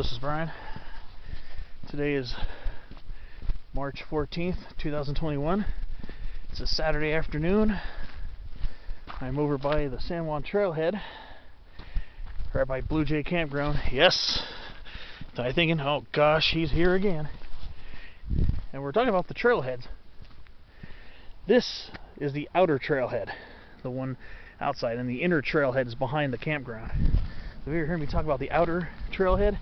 this is Brian. Today is March 14th, 2021. It's a Saturday afternoon. I'm over by the San Juan Trailhead, right by Blue Jay Campground. Yes! I'm thinking, oh gosh, he's here again. And we're talking about the trailheads. This is the outer trailhead, the one outside, and the inner trailhead is behind the campground. If you ever heard me talk about the outer trailhead,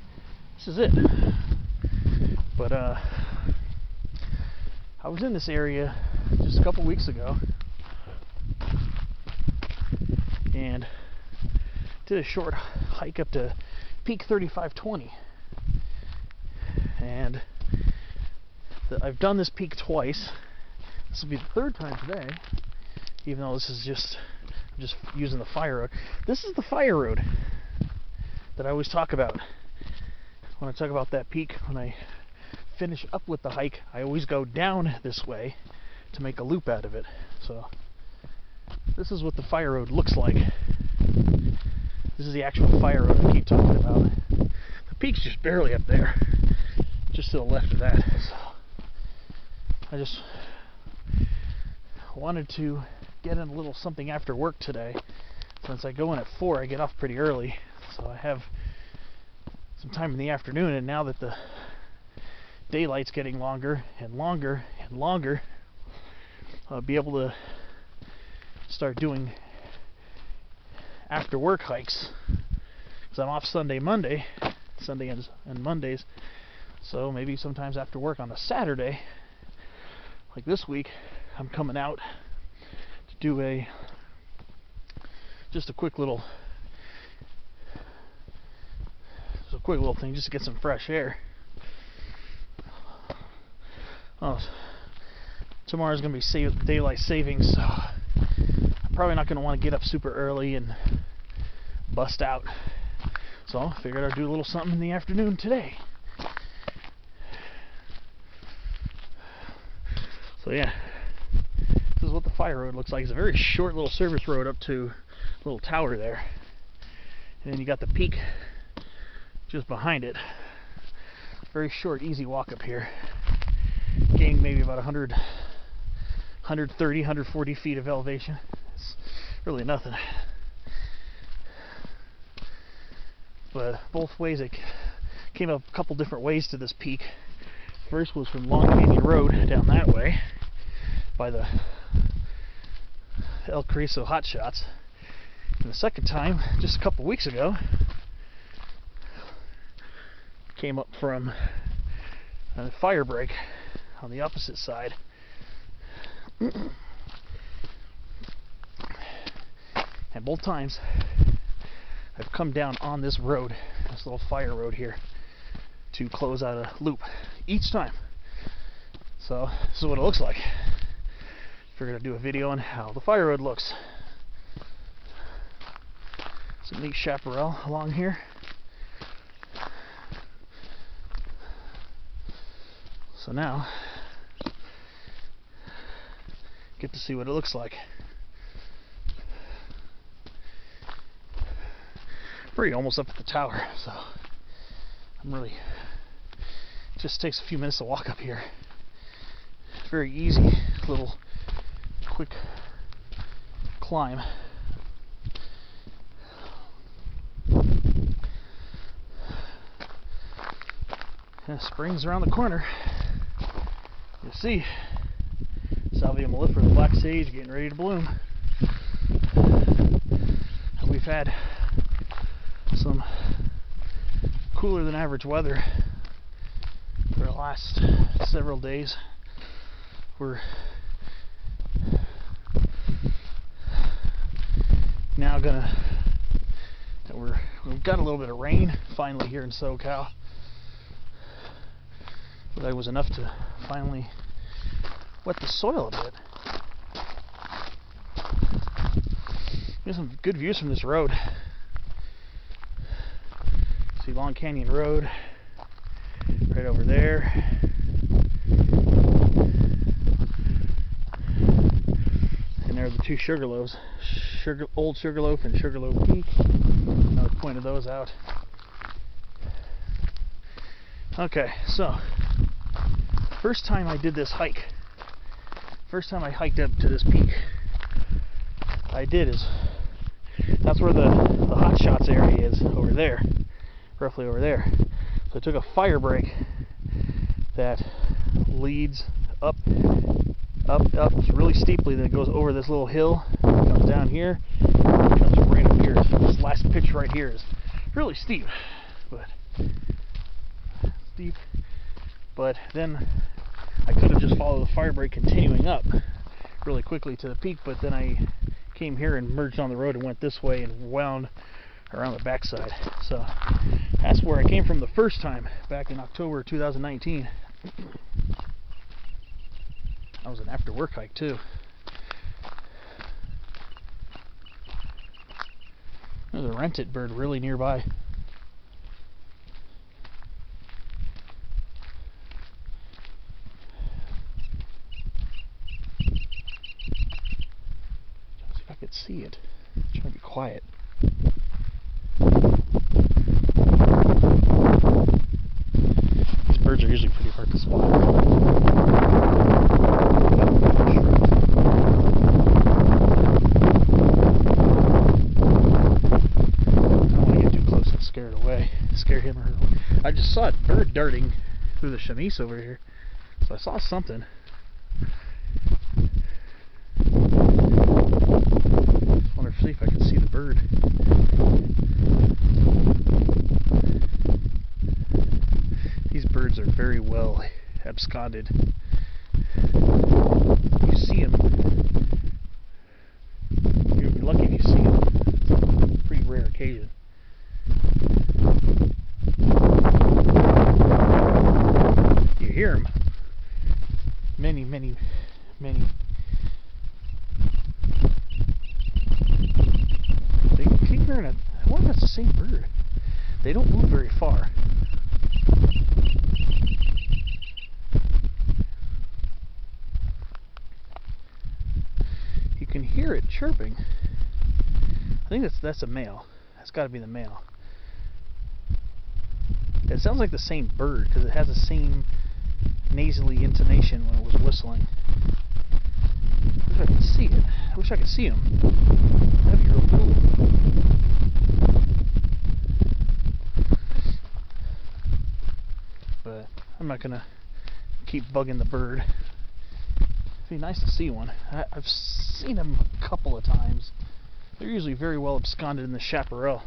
this is it. But I was in this area just a couple weeks ago and did a short hike up to Peak 3520. And I've done this peak twice. This will be the third time today, even though this is just using the fire road. This is the fire road that I always talk about when I talk about that peak. When I finish up with the hike, I always go down this way to make a loop out of it. So this is what the fire road looks like. This is the actual fire road I keep talking about. The peak's just barely up there, just to the left of that. So I just wanted to get in a little something after work today. Since I go in at 4, I get off pretty early, so I have some time in the afternoon, and now that the daylight's getting longer and longer and longer, I'll be able to start doing after work hikes, because I'm off Sunday and Mondays, so maybe sometimes after work on a Saturday, like this week, I'm coming out to do just a quick little thing, just to get some fresh air. Oh, tomorrow's going to be daylight savings, so I'm probably not going to want to get up super early and bust out. So I figured I'd do a little something in the afternoon today. So yeah, this is what the fire road looks like. It's a very short little service road up to a little tower there. And then you got the peak just behind it. Very short, easy walk up here. Gaining maybe about 130, 140 feet of elevation. It's really nothing. But both ways, it came up a couple different ways to this peak. First was from Long Canyon Road down that way by the El Carrizo Hot Shots. And the second time, just a couple weeks ago, came up from a fire break on the opposite side. And both times I've come down on this road, this little fire road here, to close out a loop each time. So this is what it looks like. Figured I'd do a video on how the fire road looks. Some neat chaparral along here. So now get to see what it looks like. Pretty almost up at the tower, so I'm really, it just takes a few minutes to walk up here. It's very easy, little quick climb. And spring's around the corner. You see Salvia mellifera, the black sage, getting ready to bloom. And we've had some cooler than average weather for the last several days. We're now we've got a little bit of rain finally here in SoCal, but that was enough to finally wet the soil a bit. There's some good views from this road. See Long Canyon Road right over there. And there are the two Sugarloaves, Old Sugarloaf and Sugarloaf Peak. I pointed those out. Okay, so first time I did this hike, first time I hiked up to this peak, that's where the hot shots area is, over there, roughly over there. So I took a fire break that leads up really steeply, then it goes over this little hill, comes down here, comes right up here. This last pitch right here is really steep, but then I could have just followed the fire break continuing up really quickly to the peak, but then I came here and merged on the road and went this way and wound around the backside. So that's where I came from the first time, back in October 2019. That was an after work hike too. There's a Wrentit bird really nearby. See if I could see it. I'm trying to be quiet. These birds are usually pretty hard to spot. Scare him or her. I just saw a bird darting through the chamise over here, so I saw something. Just wonder see if I can see the bird. These birds are very well absconded. You see them. You're lucky if you see them. It's a pretty rare occasion. You hear them. Many. They keep hearing it. I wonder if that's the same bird. They don't move very far. You can hear it chirping. I think that's a male. That's got to be the male. It sounds like the same bird because it has the same nasally intonation when it was whistling. I wish I could see it. I wish I could see him. That'd be real cool. But I'm not gonna keep bugging the bird. It'd be nice to see one. I've seen them a couple of times. They're usually very well absconded in the chaparral.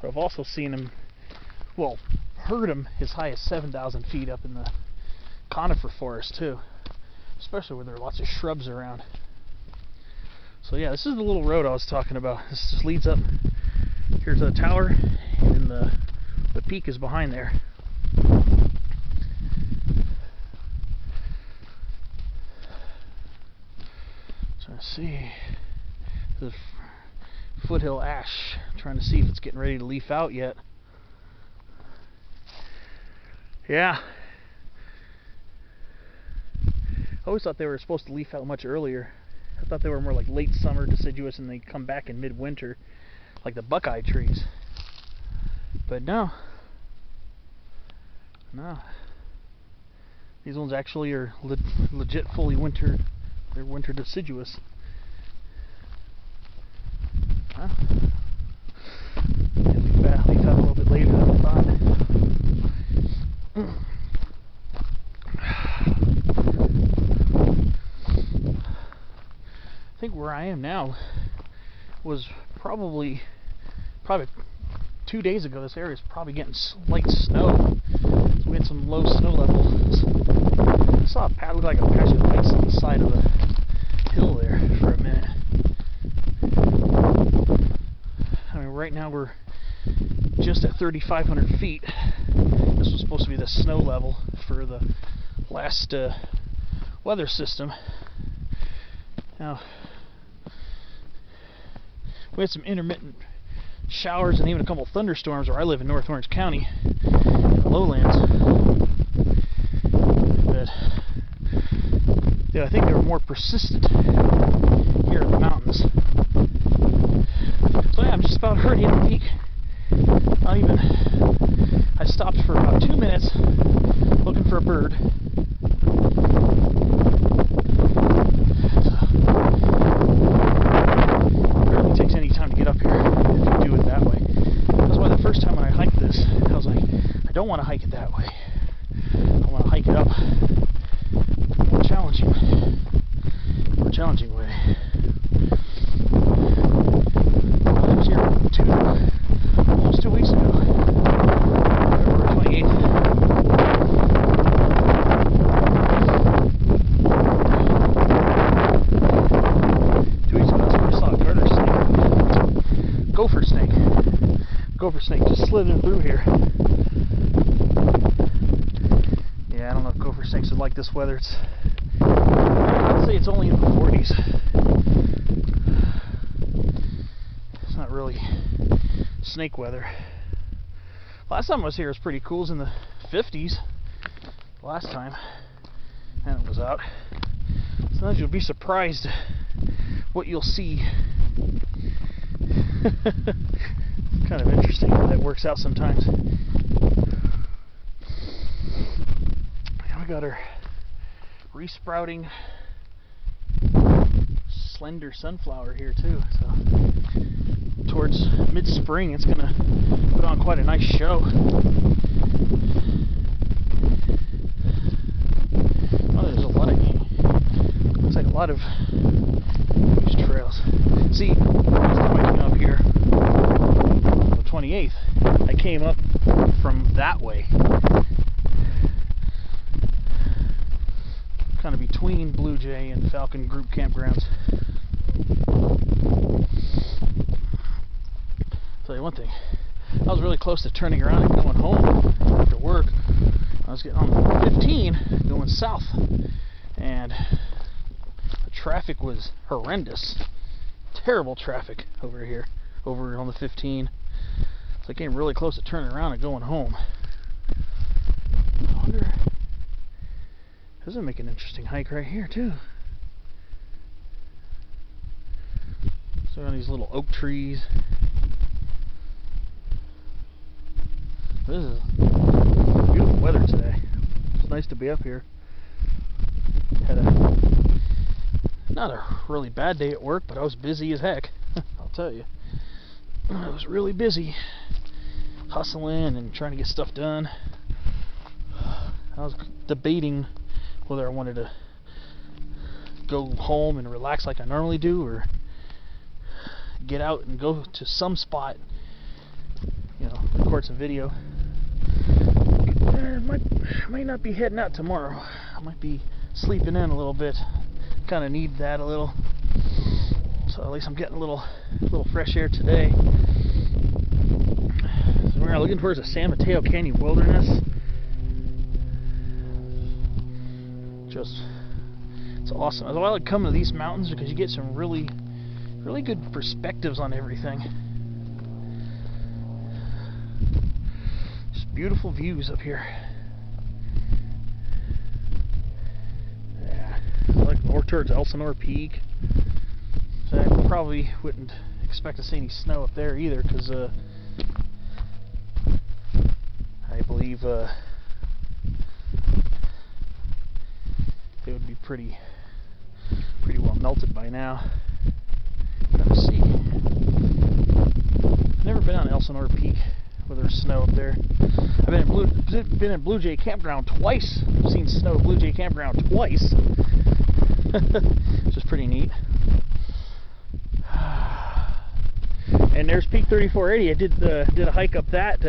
But I've also seen them, well, heard them as high as 7,000 feet up in the conifer forest too, especially where there are lots of shrubs around. So yeah, this is the little road I was talking about. This just leads up here to the tower, and the peak is behind there. Trying to see. There's foothill ash, trying to see if it's getting ready to leaf out yet. Yeah, I always thought they were supposed to leaf out much earlier. I thought they were more like late summer deciduous and they come back in midwinter like the buckeye trees, but no, these ones actually are legit fully winter. They're winter deciduous. Huh? Leaf out a little bit later than I thought. I think where I am now was probably 2 days ago. This area is probably getting light snow. So we had some low snow levels. I saw a patch, looked like a patch of ice on the side of the hill there for a minute. I mean, right now we're just at 3,500 feet. This was supposed to be the snow level for the last weather system. Now, we had some intermittent showers and even a couple thunderstorms where I live in North Orange County, in the lowlands. But yeah, I think they were more persistent here in the mountains. So yeah, I'm just about ready to peak. Not even stopped for about 2 minutes looking for a bird. It barely takes any time to get up here if you do it that way. That's why the first time when I hiked this, I was like, I don't want to hike it that way. I want to hike it up a more challenging way. I was here almost 2 weeks ago, November 28th. 2 weeks ago, that's when I saw a garter snake. Gopher snake just slid in through here. Yeah, I don't know if gopher snakes would like this weather. I'd say it's only in the 40s. It's not really snake weather. Last time I was here it was pretty cool. It was in the 50s last time, and it was out. Sometimes you'll be surprised what you'll see. It's kind of interesting how that works out sometimes. We got our resprouting slender sunflower here too, so towards mid-spring it's gonna put on quite a nice show. Oh, there's a lot of, looks like a lot of these trails. See, last time I came up here on the 28th, I came up from that way, kind of between Blue Jay and Falcon group campgrounds. Tell you one thing, I was really close to turning around and going home after work. I was getting on 15 going south, and the traffic was horrendous. Terrible traffic over here, over on the 15. So I came really close to turning around and going home. I wonder, this would make an interesting hike right here too. So on these little oak trees. This is beautiful weather today. It's nice to be up here. Had not a really bad day at work, but I was busy as heck. I'll tell you. I was really busy, hustling and trying to get stuff done. I was debating whether I wanted to go home and relax like I normally do, or get out and go to some spot, you know, record some video. I might not be heading out tomorrow. I might be sleeping in a little bit. Kind of need that a little. So at least I'm getting a little fresh air today. So we're looking towards the San Mateo Canyon Wilderness. It's awesome. I like coming to these mountains because you get some really good perspectives on everything. Just beautiful views up here. Yeah, I like more towards Elsinore Peak. So I probably wouldn't expect to see any snow up there either, because I believe it would be pretty well melted by now. Let's see. Never been on Elsinore Peak where there's snow up there. I've been in Blue Jay Campground twice. I've seen snow at Blue Jay Campground twice, which is pretty neat. And there's Peak 3480. I did a hike up that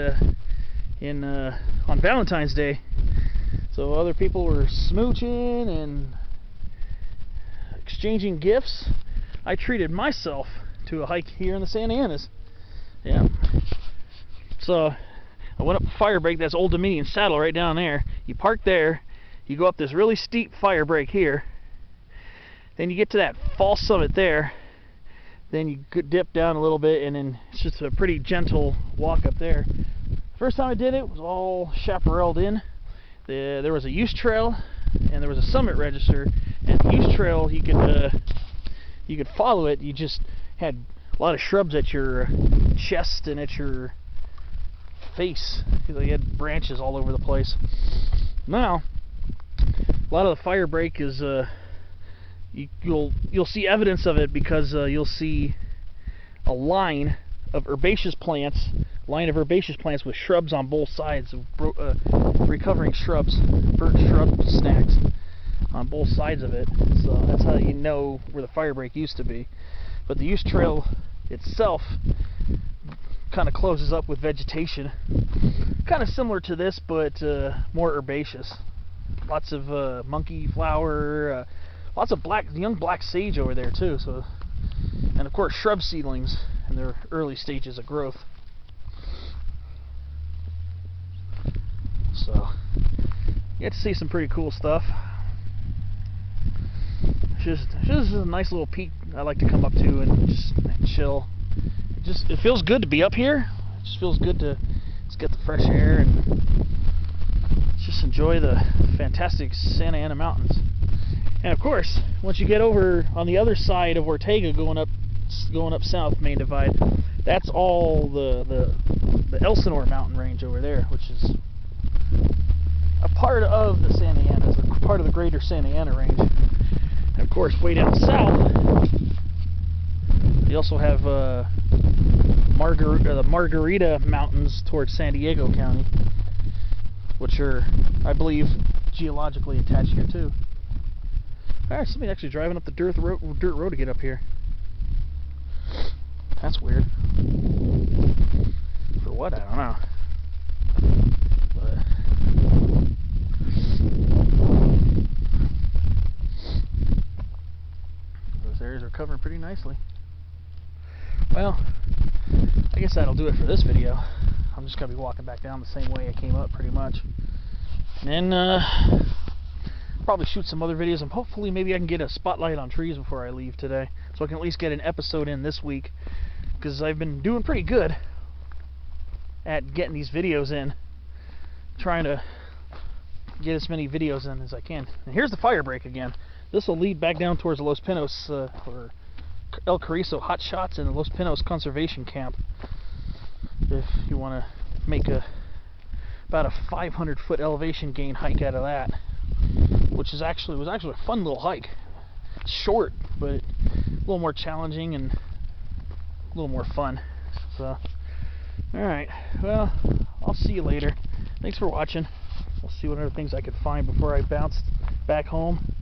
on Valentine's Day. So other people were smooching and exchanging gifts. I treated myself to a hike here in the Santa Anas. Yeah. So I went up a fire break. That's Old Dominion Saddle right down there. You park there. You go up this really steep fire break here. Then you get to that false summit there. Then you dip down a little bit, and then it's just a pretty gentle walk up there. First time I did it was all chaparraled in. There was a use trail and there was a summit register. And the use trail, you could follow it. You just had a lot of shrubs at your chest and at your face. He had branches all over the place. Now, a lot of the fire break is you'll see evidence of it because you'll see a line of herbaceous plants with shrubs on both sides, recovering shrubs, burnt shrub stacks on both sides of it. So that's how you know where the fire break used to be. But the use trail itself kind of closes up with vegetation, kind of similar to this, but more herbaceous. Lots of monkey flower, lots of young black sage over there too. So, and of course shrub seedlings in their early stages of growth. So you get to see some pretty cool stuff. It's just a nice little peak I like to come up to and just chill. It feels good to be up here. It just feels good to just get the fresh air and just enjoy the fantastic Santa Ana Mountains. And of course, once you get over on the other side of Ortega, going up south, Main Divide, that's all the Elsinore mountain range over there, which is a part of the Santa Ana, a part of the greater Santa Ana range. And of course, way down south, you also have the Margarita Mountains towards San Diego County, which are, I believe, geologically attached here too. Alright, somebody actually driving up the dirt road to get up here. That's weird. For what? I don't know. But those areas are covered pretty nicely. Well, I guess that'll do it for this video. I'm just going to be walking back down the same way I came up pretty much. And then probably shoot some other videos, and hopefully maybe I can get a spotlight on trees before I leave today, so I can at least get an episode in this week, because I've been doing pretty good at getting these videos in, trying to get as many videos in as I can. And here's the fire break again. This will lead back down towards Los Pinos, or El Carrizo Hot Shots and the Los Pinos Conservation Camp, if you want to make about a 500-foot elevation gain hike out of that, which was actually a fun little hike. Short, but a little more challenging and a little more fun. So, alright, well, I'll see you later. Thanks for watching. I'll see what other things I can find before I bounce back home.